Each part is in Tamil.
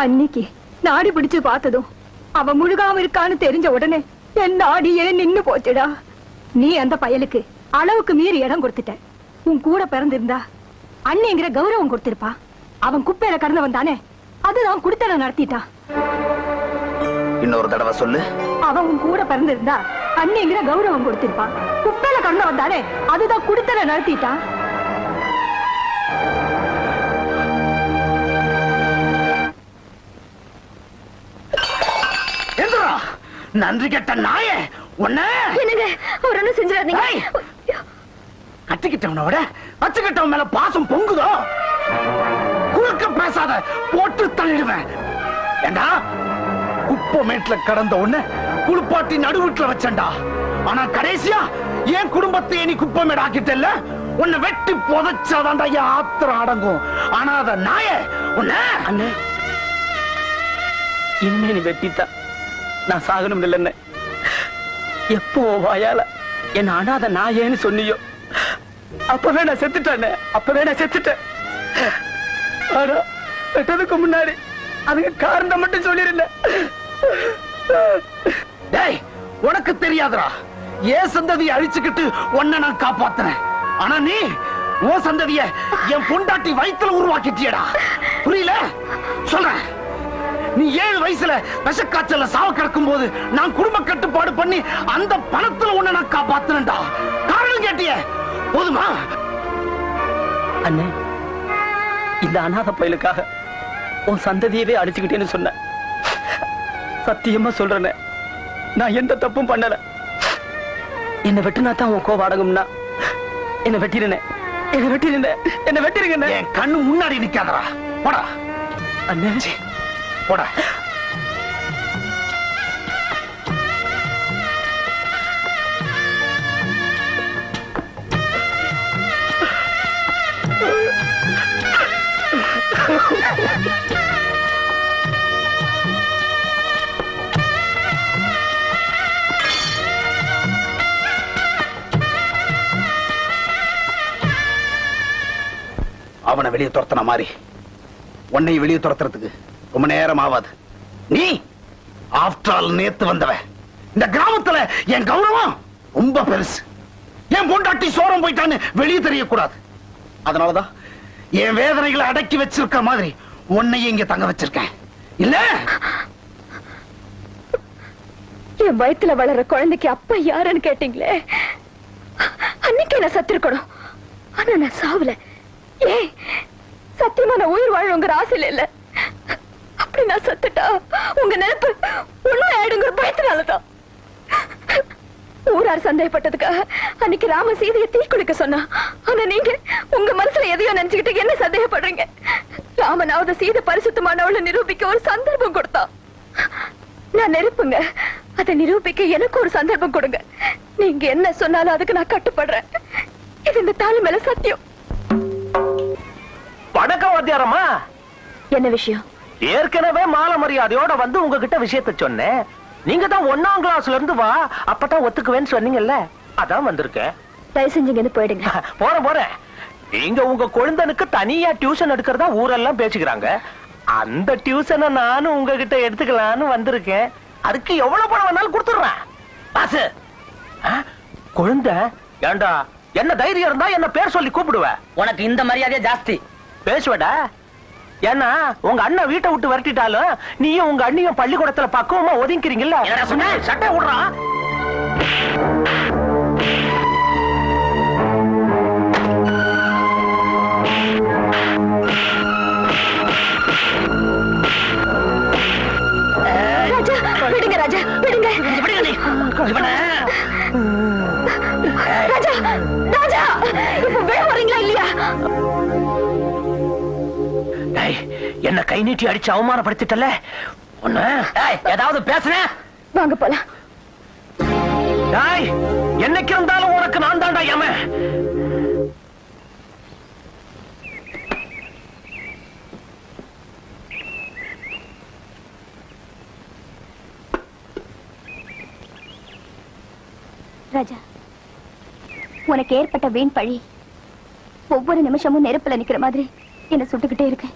அன்னைக்கு நாடி பிடிச்சு பார்த்ததும் அவன் முழுகாம இருக்கான்னு தெரிஞ்ச உடனே என் நாடியே நின்னு போச்சுடா. நீ அந்த பயலுக்கு அளவுக்கு மீறி இடம் கொடுத்துட்ட. உன் கூட பிறந்திருந்தா அண்ணிங்கிற கௌரவம் கொடுத்திருப்பா. அவன் குப்பையில கடந்தவன் தானே, அதுதான் குடுத்தன நடத்திட்டான். இன்னொரு தடவை சொல்லு. அவன் உன் கூட பிறந்திருந்தா அண்ணிங்கிற கௌரவம் கொடுத்திருப்பான். குப்பையில கடந்தவன் தானே, அதுதான் குடுத்தன நடத்திட்டான். நன்றி கெட்ட நாயே, உன்ன அவர் ஒன்னும் செஞ்சிடாதீங்க. கட்டிக்கிட்டவனை விட வச்சுக்கிட்டவன் மேல பாசம் பொங்குதோ? குறுக்க பேசாத, போட்டு தள்ளிடுவேன். ஏண்டா குப்பை மேட்ல கடந்த உன்ன குளிப்பாட்டி நடுவுட்ல வச்சண்டா. ஆனா கடைசியா என் குடும்பத்தை நீ குப்பை மேட ஆக்கிட்டல்ல, உன்னை வெட்டி புதைச்சாதான்டா என் ஆத்திரம் அடங்கும். ஆனா அத நாயே, உன்ன அண்ணே இனிமே நீ வெட்டித்தா நான் சாகணும் இல்லைன்னு எப்போ வாயால என்ன அனாத நாயேன்னு சொன்னியோ அப்பவே நான் செத்துட்டேன். அப்பவே நான் செத்துட்டேன். ஆனா வெட்டதுக்கு முன்னாடி அதுக்கு காரணம் மட்டும் சொல்லிருந்தேன். டேய், உனக்கு தெரியாதுடா, ஏன் சந்ததியை அழிச்சுக்கிட்டு உன்னை நான் காப்பாத்துறேன். ஆனா நீ உன் சந்ததிய என் பொண்டாட்டி வயித்துல உருவாக்கிட்டியடா. புரியல சொல்றேன். நீ 7 வயசுல விஷக்காய்ச்சல்ல சாவ கிடக்கும் போது நான் குடும்ப கட்டுப்பாடு பண்ணி அந்த பணத்துல உன்னை நான் காப்பாத்துறேன்டா. காரணம் கேட்டிய போதுமா? அண்ணே, இந்த அநாத பயலுக்காக உன் சந்ததியவே அடிச்சுக்கிட்டேன்னு சொன்ன. சத்தியமா சொல்றேன், நான் எந்த தப்பும் பண்ணல. என்ன வெட்டினா தான் உன் கோவம் அடங்கும்னா என்ன வெட்டிருந்தேன். என்ன வெட்டிருந்தேன். என்ன வெட்டிருங்க. என் கண்ணு முன்னாடி நிக்காதடா. போடா அண்ணே, போடா. அவனை வெளியே துரத்தன மாதிரி உன்னை வெளியே துரத்துறதுக்கு ரொம்ப நேரம் ஆகாது. நீ ஆஃப்டர் ஆல் நேத்து வந்தவன். இந்த கிராமத்துல என் கௌரவம் ரொம்ப பெருசு. என் பொண்டாட்டி சோரம் போயிட்டான்னு வெளியே தெரியக்கூடாது. அதனாலதான் என் வேதனைகளை அடக்கி வச்சிருக்க மாதிரி உன்னையும் இங்க தங்க வச்சிருக்கேன். இல்ல என் வயித்துல வளர குழந்தைக்கு அப்பா யாருன்னு கேட்டீங்களே, அன்னைக்கு நான் சத்திருக்கணும். ஆனா நான் சாவல. ஏன் சத்தியமா நான் உயிர் வாழுங்கிற ஆசையில இல்ல. அப்படி நான் சத்துட்டா உங்க நினைப்பு உண்மை ஆயிடுங்கிற பயத்தினாலதான். ஊரார் சந்தேகப்பட்டதுக்காக அன்னைக்கு ராம சீதையை தீக்குளிக்க சொன்னா. ஆனா நீங்க உங்க மனசுல எதையோ நினைச்சுக்கிட்டு என்ன சந்தேகப்படுறீங்க? ராமனாவது சீதை பரிசுத்தமானவளை நிரூபிக்க ஒரு சந்தர்ப்பம் கொடுத்தா. நான் நெருப்புங்க, அதை நிரூபிக்க எனக்கு ஒரு சந்தர்ப்பம் கொடுங்க. நீங்க என்ன சொன்னாலும் அதுக்கு நான் கட்டுப்படுறேன். இது இந்த தாலி மேல சத்தியம். வணக்கம் வாத்தியாரம்மா. என்ன விஷயம்? ஏற்கனவே மாலை மரியாதையோட வந்து உங்ககிட்ட விஷயத்த சொன்னேன். நீங்க தான் 1ஆம் கிளாஸ்ல இருந்து வா, அப்பதான் ஒத்துக்குவேன்னு சொன்னீங்கல்ல, அதான் வந்திருக்கேன். தயவு செஞ்சீங்கன்னு போயிடுங்க. போறேன். நீங்க உங்க குழந்தைனுக்கு தனியா டியூஷன் எடுக்கிறதா ஊரெல்லாம் பேசிக்கிறாங்க. அந்த டியூஷனை நானும் உங்ககிட்ட எடுத்துக்கலான்னு வந்திருக்கேன். அதுக்கு எவ்வளவு பணம் வேணாலும் கொடுத்துடுறேன். பாசு, குழந்தை ஏண்டா என்ன தைரியம் இருந்தா என்ன பேர் சொல்லி கூப்பிடுவ. உனக்கு இந்த மரியாதையா ஜாஸ்தி பேசுவடா. ஏன்னா உங்க அண்ணன் வீட்டை விட்டு வரட்டிட்டாலும் நீயும் உங்க அண்ணியும் பள்ளிக்கூடத்துல பக்குவமா ஒதுங்கிறீங்கல்ல. சட்டை விடுறான். ராஜா விடுங்க, ராஜா விடுங்க. ராஜா ராஜா இப்ப வேக வரீங்களா இல்லையா? என்ன கை நீட்டி அடிச்சு அவமானப்படுத்திட்டல. ஏதாவது பேசுன வாங்க போலாம். என்னைக்கு இருந்தாலும் உனக்கு நான் தாண்டா யம. ராஜா, உனக்கு ஏற்பட்ட வீண் பழி ஒவ்வொரு நிமிஷமும் நெருப்புல நிக்கிற மாதிரி என்ன சுட்டுக்கிட்டே இருக்கு.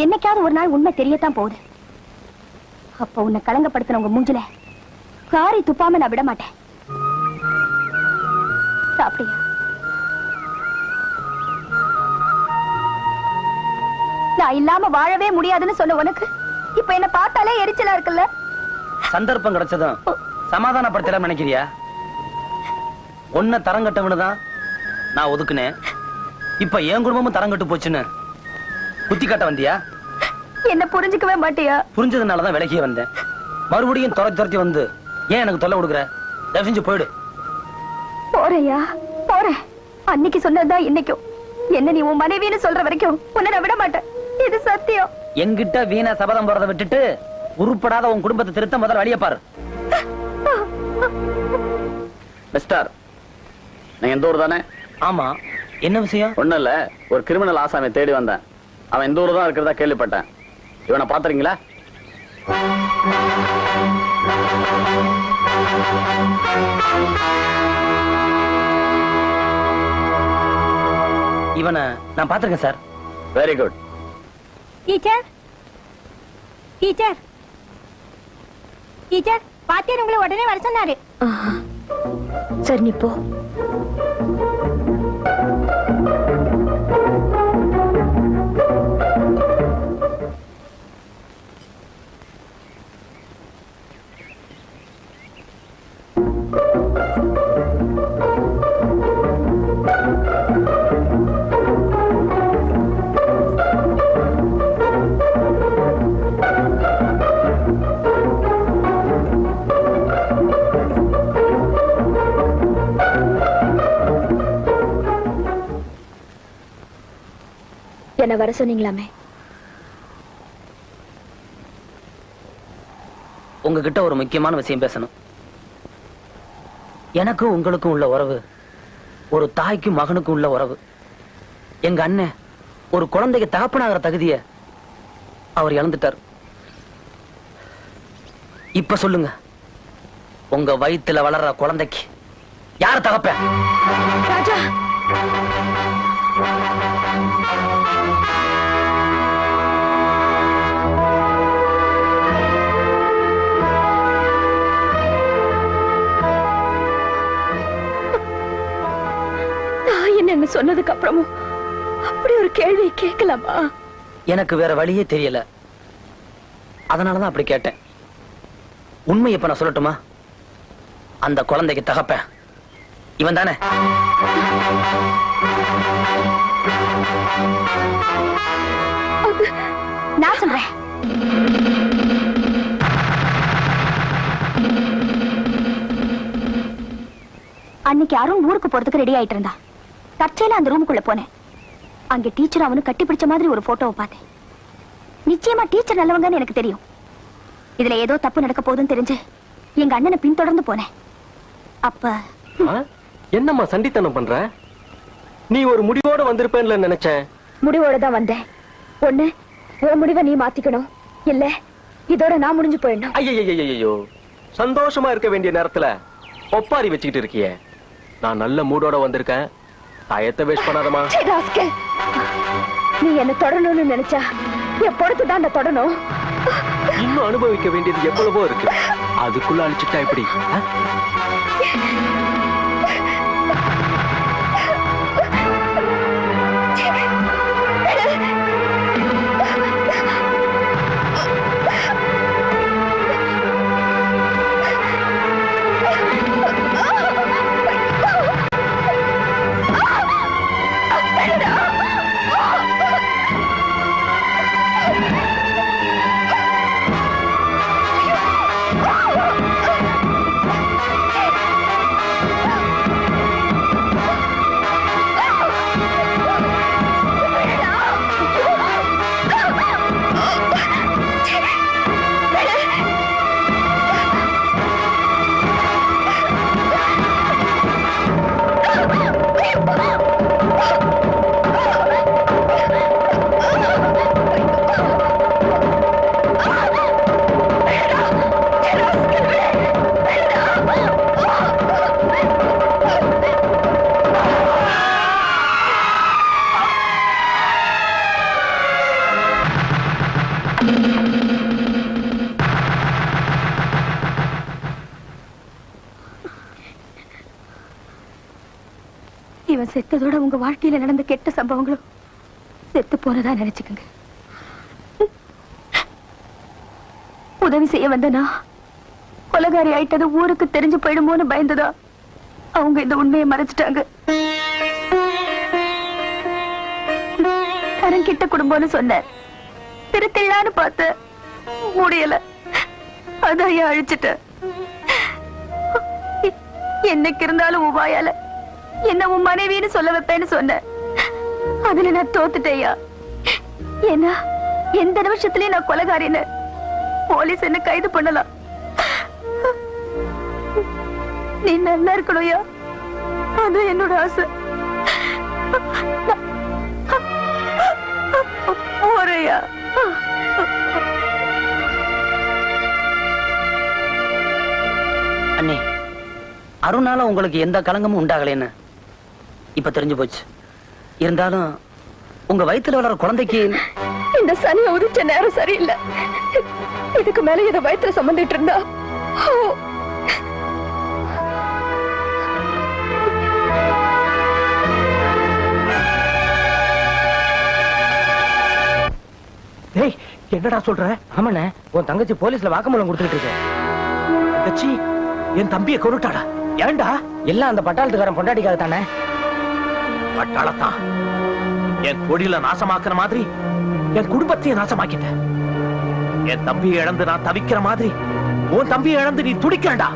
என்னைக்காவது ஒரு நாள் உண்மை தெரியத்தான் போகுது. அப்ப உன்னை கலங்கப்படுத்தின உங்க மூஞ்சில காரி துப்பாம நான் விட மாட்டேன். சாப்பிட்டியா? நான் இல்லாம வாழவே முடியாதுன்னு சொன்ன உனக்கு இப்ப என்ன பார்த்தாலே எரிச்சலா இருக்குல்ல? சந்தர்ப்பம் கிடைச்சதும் சமாதானப்படுத்தலாம் நினைக்கிறியா? ஒன்ன தரங்கட்டவனுதான் நான் ஒதுக்குனேன். இப்ப என் குடும்பமும் தரங்கட்டு போச்சுன்னு குத்தி காட்ட வந்தியா? என்ன புரிஞ்சுக்கவே மாட்டியா? புரிஞ்சதுனாலதான் விலகியே வந்தேன். மறுபடியும் துரத்தி வந்து ஏன் எனக்கு தொல்லை கொடுக்குற? தயவு செஞ்சு போயிடு. போறையா? போறேன். அன்னைக்கு சொன்னதுதான் இன்னைக்கும். என்ன நீ உன் மனைவின்னு சொல்ற வரைக்கும் உன்னை நான் விட மாட்டேன். இது சத்தியம். என்கிட்ட வீணா சபதம் போறதை விட்டுட்டு உருப்படாத உன் குடும்பத்தை திருத்த முதல்ல வழிய பாரு. மிஸ்டர், நீங்க எந்த ஊர் தானே? ஆமா, என்ன விஷயம்? ஒண்ணும் இல்ல, ஒரு கிரிமினல் ஆசாமியை தேடி வந்தேன். அவன் இந்த ஊர் தான் இருக்கிறதா கேள்விப்பட்டேன். இவனை பாத்துறீங்களா? இவனை நான் பாத்திருக்கேன் sir. Very good. Teacher, teacher, teacher, பாத்தியார் உங்களை உடனே வர சொன்னாரு. சரி, நீ போ. என்ன வர சொன்னீங்களாமே? உங்ககிட்ட ஒரு முக்கியமான விஷயம் பேசணும். எனக்கும் உங்களுக்கும் உள்ள உறவு ஒரு தாய்க்கும் மகனுக்கும் உள்ள உறவு. எங்க அண்ணன் ஒரு குழந்தைக்கு தகப்பனாகிற தகுதிய அவர் இழந்துட்டார். இப்ப சொல்லுங்க, உங்க வயித்துல வளர்ற குழந்தைக்கு யார் தகப்பேன்? ராஜா, என்ன சொன்னதுக்கு அப்புறமும் அப்படி ஒரு கேள்வி கேட்கலாமா? எனக்கு வேற வழியே தெரியல, அதனாலதான் அப்படி கேட்டேன். உண்மை இப்ப நான் சொல்லட்டுமா? அந்த குழந்தைக்கு தகப்பேன் இவன் தானே. நான் சொல்றேன். அன்னைக்கு அருண் ஊருக்கு போறதுக்கு ரெடி ஆயிட்டு இருந்தா. தற்செயலா அந்த ரூமுக்குள்ள போனேன். அங்க டீச்சர் அவனு கட்டி பிடிச்ச மாதிரி ஒரு போட்டோவை பார்த்தேன். நிச்சயமா டீச்சர் நல்லவங்கன்னு எனக்கு தெரியும். இதுல ஏதோ தப்பு நடக்க போகுதுன்னு தெரிஞ்சு எங்க அண்ணனை பின்தொடர்ந்து போனேன். அப்ப என்னம்மா சண்டித்தனம் பண்ற? நீ ஒரு முடிவோட வந்திருப்பேன்ல நினைச்சேன். முடிவோட தான் வந்தேன். ஒண்ணு, உன் முடிவை நீ மாத்திக்கணும். இல்ல இதோட நான் முடிஞ்சு போயிடணும். ஐயோ, சந்தோஷமா இருக்க வேண்டிய நேரத்துல ஒப்பாரி வச்சுக்கிட்டு இருக்கியே. நான் நல்ல மூடோட வந்திருக்கேன். ஆயத்தை வேஸ்ட் பண்ணாதமா. நீ என்ன தொடரணும்னு நினைச்சா என் பொறுத்து தான் தொடணும். இன்னும் அனுபவிக்க வேண்டியது எவ்வளவோ இருக்கு. அதுக்குள்ள அழிச்சுட்டா எப்படி? நான் செத்ததோட உங்க வாழ்க்கையில நடந்த கெட்ட சம்பவங்களும் செத்து போனதா நினைச்சுக்கோங்க. உதவி செய்ய வந்தனா கொலகாரி ஆயிட்டது ஊருக்கு தெரிஞ்சு போயிடுமோன்னு பயந்துதா அவங்க இந்த உண்மையை மறைச்சிட்டாங்க. கரங்கிட்ட குடும்பம்னு சொன்ன திருத்திழான்னு பார்த்த முடியல, அதான் அழிச்சிட்ட. என்னைக்கு இருந்தாலும் உபாயால என்ன உன் மனைவின்னு சொல்ல வைப்பேன்னு சொன்ன, அதுல நான் தோத்துட்டேயா. ஏன்னா எந்த நிமிஷத்துலயும் நான் கொலைகாரின்னு போலீஸ் என்ன கைது பண்ணலாம். நீ நல்லா இருக்கணும்யா, அது என்னோட ஆசை. போறையா. அண்ணே, அருணால உங்களுக்கு எந்த கலங்கமும் உண்டாகலைன்னு இப்ப தெரிஞ்சு போச்சு. இருந்தாலும் உங்க வயித்துல வளர குழந்தைக்கு இந்த சனியை உதிச்ச நேரம் சரியில்லை. இதுக்கு மேல இதை வயித்துல சுமந்துட்டு இருந்தா டேய், என்னடா சொல்ற? ஆமாண்ணே, உன் தங்கச்சி போலீஸ்ல வாக்குமூலம் கொடுத்துட்டு இருக்கு. தங்கச்சி என் தம்பியை கொண்டுட்டாடா. ஏன்டா? எல்லாம் அந்த பட்டாளத்துக்காரன் பொண்டாட்டிக்காக தானே. பட்டாளத்தான் என் கொடியில நாசமாக்குற மாதிரி என் குடும்பத்தையே நாசமாக்கிட்ட. என் தம்பியை இழந்து நான் தவிக்கிற மாதிரி உன் தம்பியை இழந்து நீ துடிக்கிறடா.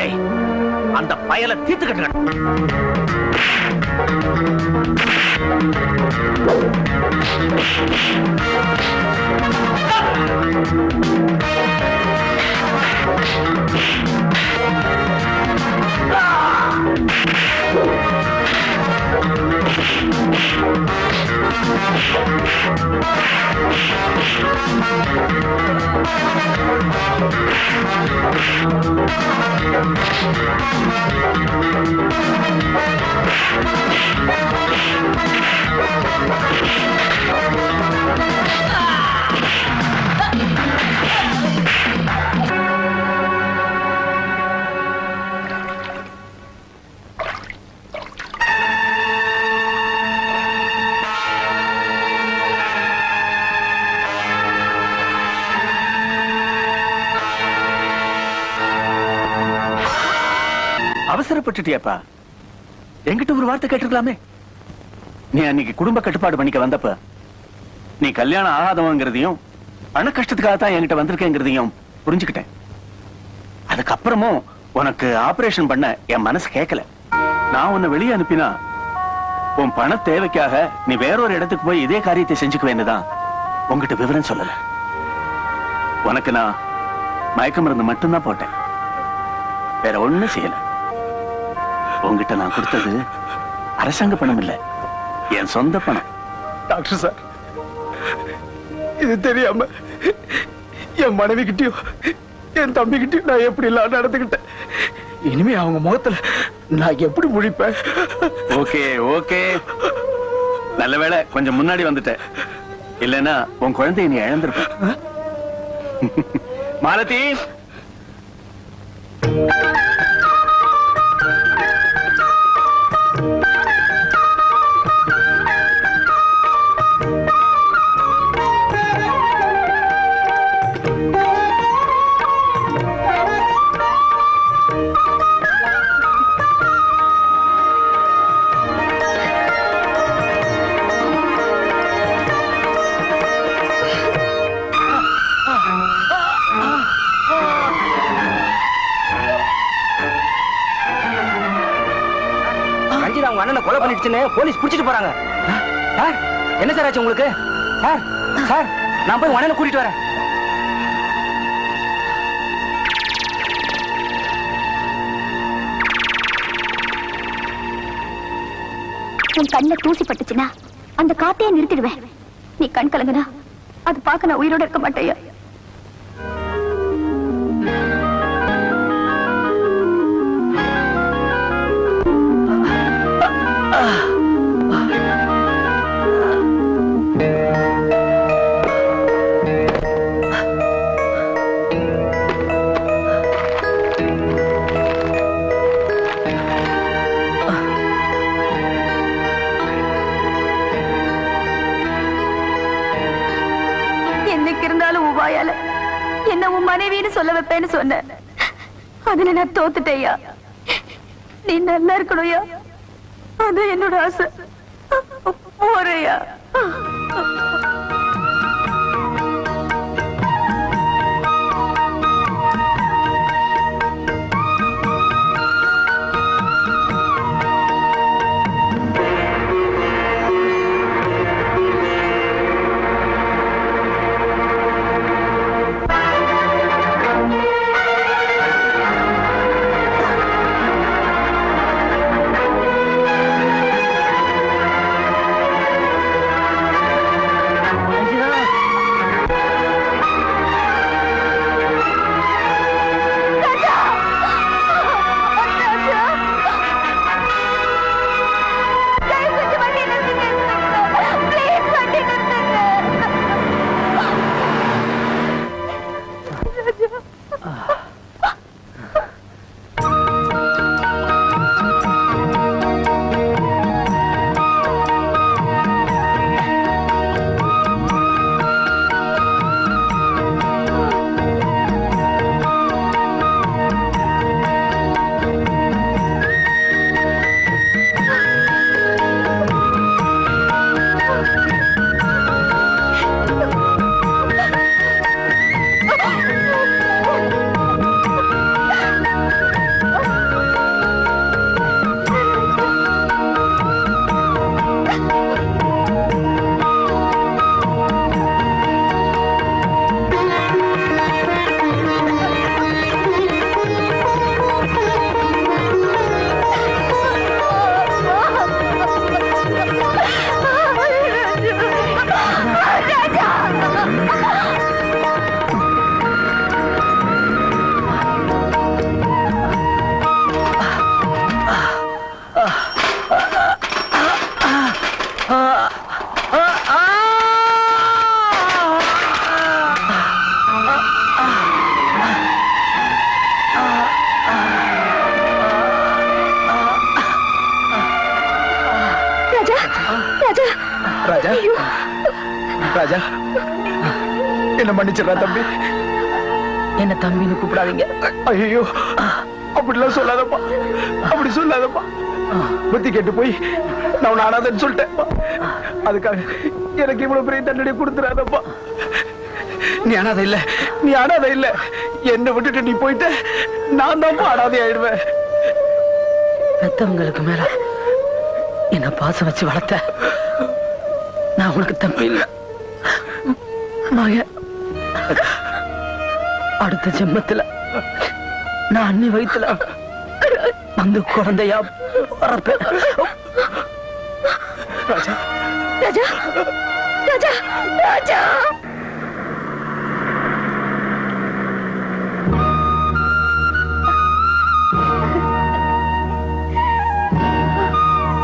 ஏய், அந்த பயலை தீர்த்துக்கிட்டு அவசரப்பட்டுட்டியாப்பா. என்கிட்ட ஒரு வார்த்தை கேட்டிருக்கலாமே. நீ அன்னைக்கு குடும்ப கட்டுப்பாடு பண்ணிக்க வந்தப்ப நீ கல்யாணம் ஆகாதவங்கிறதையும் பண கஷ்டத்துக்காக தான் என்கிட்ட வந்திருக்கேங்கிறதையும் புரிஞ்சுக்கிட்டேன். அதுக்கப்புறமும் உனக்கு ஆபரேஷன் பண்ண என் மனசு கேட்கல. நான் உன்னை வெளியே அனுப்பினா உன் பண தேவைக்காக நீ வேறொரு இடத்துக்கு போய் இதே காரியத்தை செஞ்சுக்குவேன்னுதான் உங்ககிட்ட விவரம் சொல்லல. உனக்கு நான் மயக்க மருந்து மட்டும்தான் போட்டேன், வேற ஒண்ணும் செய்யல. உங்ககிட்ட நான் கொடுத்தது அரசாங்க பணம் இல்ல, என் சொந்த பணம். டாக்டர் சார், இது தெரியாம என் மனைவி கிட்டயும் என் தம்பி கிட்டயும் நான் எப்படி எல்லாம் நடந்துகிட்டேன். இனிமே அவங்க முகத்துல நான் எப்படி முழிப்பேன்? ஓகே ஓகே, நல்ல வேளை கொஞ்சம் முன்னாடி வந்துட்டேன். இல்லைன்னா உன் குழந்தைய நீ இழந்திருப்ப. மாலதி, அவங்க அண்ணனை கொலை பண்ணிடுச்சுன்னு போலீஸ் புடிச்சிட்டு போறாங்க. சார், என்ன சார் ஆச்சு உங்களுக்கு? சார் சார், நான் போய் அண்ணனை கூட்டிட்டு வரேன். உன் கண்ணுல தூசி பட்டுச்சுன்னா அந்த காத்தையே நிறுத்திடுவேன். நீ கண் கலங்குனா அது பார்க்க நான் உயிரோட இருக்க மாட்டேயா. உன் வாயால என்ன உன் மனைவின்னு சொல்ல வைப்பேன்னு சொன்ன. அதுல நான் தோத்துட்டேயா. நீ நல்லா இருக்கணும்யா, அது என்னோட ஆசை. போறையா. ராஜா, ராஜா, என்ன மன்னிச்சிடறா தம்பி. என்ன தம்பின்னு கூப்பிடாதீங்க. ஐயோ, அப்படிலாம் சொல்லாதப்பா, அப்படி சொல்லாதப்பா. புத்தி கேட்டு போய் நான் உன்னை அனாதைன்னு சொல்லிட்டேன். அதுக்காக எனக்கு இவ்வளவு பெரிய தண்டனை கொடுத்துறாதப்பா. நீ அனாதை இல்ல, நீ அனாதை இல்ல. என்ன விட்டுட்டு நீ போயிட்ட, நான் தான் அனாதை ஆயிடுவேன். பெத்தவங்களுக்கு மேல என்ன பாசம் வச்சு வளர்த்த நான் உனக்கு தம்பி இல்ல மகன். அடுத்த ஜென்மத்துல நான் அண்ணி வயித்துல வந்து குழந்தையா பிறப்பேன். ராஜா ராஜா ராஜா ராஜா